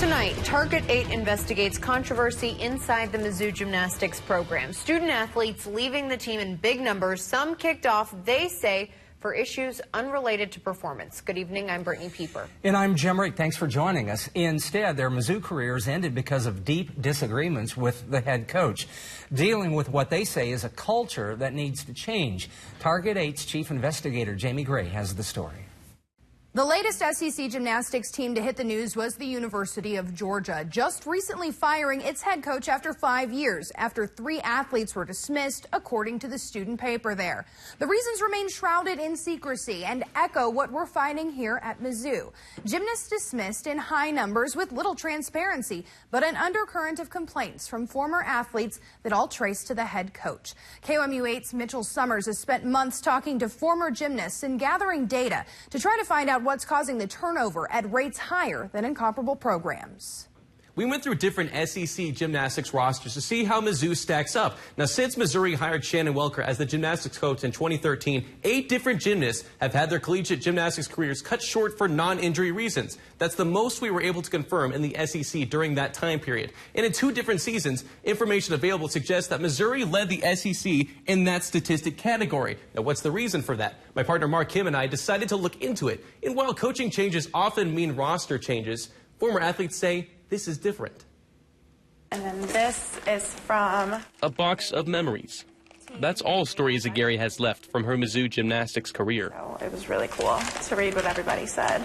Tonight, Target 8 investigates controversy inside the Mizzou Gymnastics program. Student athletes leaving the team in big numbers, some kicked off, they say, for issues unrelated to performance. Good evening, I'm Brittany Pieper. And I'm Jim Rick. Thanks for joining us. Instead, their Mizzou careers ended because of deep disagreements with the head coach, dealing with what they say is a culture that needs to change. Target 8's chief investigator, Jamie Gray, has the story. The latest SEC gymnastics team to hit the news was the University of Georgia, just recently firing its head coach after 5 years, after 3 athletes were dismissed, according to the student paper there. The reasons remain shrouded in secrecy and echo what we're finding here at Mizzou. Gymnasts dismissed in high numbers with little transparency, but an undercurrent of complaints from former athletes that all trace to the head coach. KOMU 8's Mitchel Summers has spent months talking to former gymnasts and gathering data to try to find out what's causing the turnover at rates higher than in comparable programs. We went through different SEC gymnastics rosters to see how Mizzou stacks up. Now, since Missouri hired Shannon Welker as the gymnastics coach in 2013, 8 different gymnasts have had their collegiate gymnastics careers cut short for non-injury reasons. That's the most we were able to confirm in the SEC during that time period. And in 2 different seasons, information available suggests that Missouri led the SEC in that statistic category. Now, what's the reason for that? My partner Mark Kim and I decided to look into it. And while coaching changes often mean roster changes, former athletes say this is different. And then this is from a box of memories. That's all story Gary has left from her Mizzou gymnastics career. So it was really cool to read what everybody said.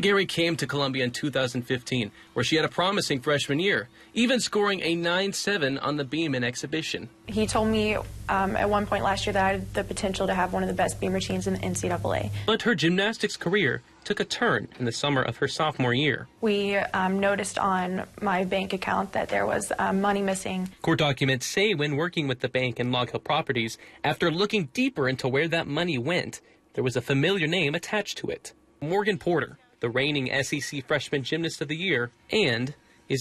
Gary came to Columbia in 2015, where she had a promising freshman year, even scoring a 9.7 on the beam in exhibition. He told me at one point last year that I had the potential to have one of the best beam routines in the NCAA. But her gymnastics career took a turn in the summer of her sophomore year. We noticed on my bank account that there was money missing. Court documents say when working with the bank and Log Hill Properties, after looking deeper into where that money went, there was a familiar name attached to it. Morgan Porter, the reigning SEC Freshman Gymnast of the Year, and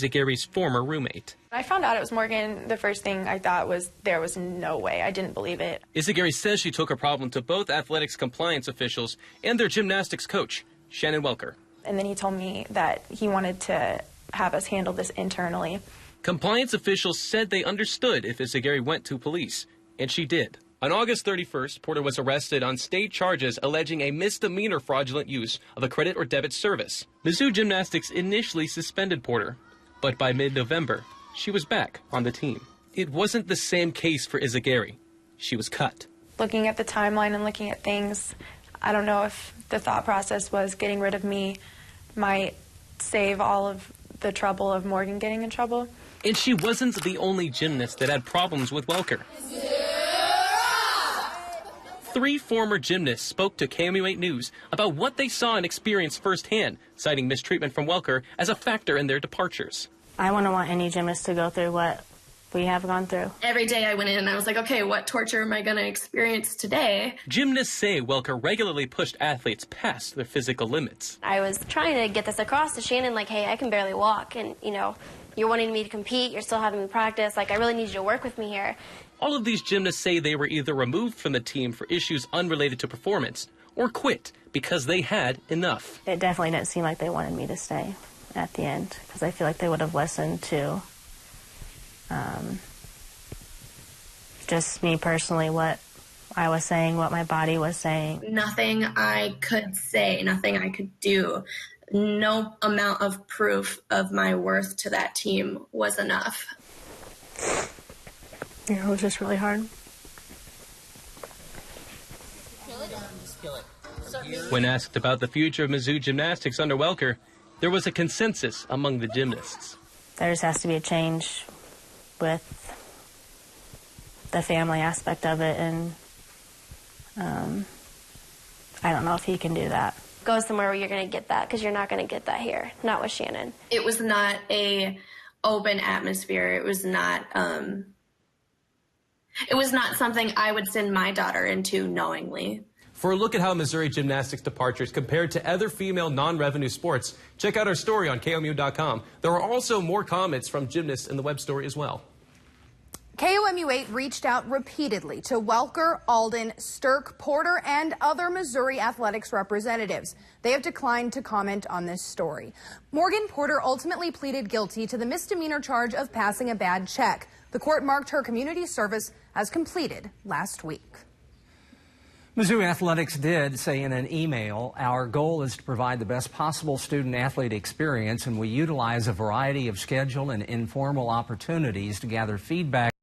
Gary's former roommate. When I found out it was Morgan, the first thing I thought was there was no way. I didn't believe it. Gary says she took her problem to both athletics compliance officials and their gymnastics coach, Shannon Welker. And then he told me that he wanted to have us handle this internally. Compliance officials said they understood if Gary went to police, and she did. On August 31st, Porter was arrested on state charges alleging a misdemeanor fraudulent use of a credit or debit service. Mizzou Gymnastics initially suspended Porter, but by mid-November, she was back on the team. It wasn't the same case for Gary. She was cut. Looking at the timeline and looking at things, I don't know if the thought process was getting rid of me might save all of the trouble of Morgan getting in trouble. And she wasn't the only gymnast that had problems with Welker. 3 former gymnasts spoke to KOMU 8 News about what they saw and experienced firsthand, citing mistreatment from Welker as a factor in their departures. I wouldn't want any gymnast to go through what we have gone through. Every day I went in and I was like, okay, what torture am I going to experience today? Gymnasts say Welker regularly pushed athletes past their physical limits. I was trying to get this across to Shannon, like, hey, I can barely walk, and, you know, you're wanting me to compete, you're still having me practice, like, I really need you to work with me here. All of these gymnasts say they were either removed from the team for issues unrelated to performance or quit because they had enough. It definitely didn't seem like they wanted me to stay at the end, because I feel like they would have listened to just me personally, what I was saying, what my body was saying. Nothing I could say, nothing I could do, no amount of proof of my worth to that team was enough. Yeah, it was just really hard. When asked about the future of Mizzou Gymnastics under Welker, there was a consensus among the gymnasts. There just has to be a change with the family aspect of it, and I don't know if he can do that. Go somewhere where you're going to get that, because you're not going to get that here, not with Shannon. It was not a open atmosphere. It was not something I would send my daughter into knowingly. For a look at how Missouri gymnastics departures compared to other female non-revenue sports, check out our story on KOMU.com. There are also more comments from gymnasts in the web story as well. KOMU 8 reached out repeatedly to Welker, Alden, Stirk, Porter, and other Missouri athletics representatives. They have declined to comment on this story. Morgan Porter ultimately pleaded guilty to the misdemeanor charge of passing a bad check. The court marked her community service as completed last week. Mizzou Athletics did say in an email, our goal is to provide the best possible student-athlete experience, and we utilize a variety of schedule and informal opportunities to gather feedback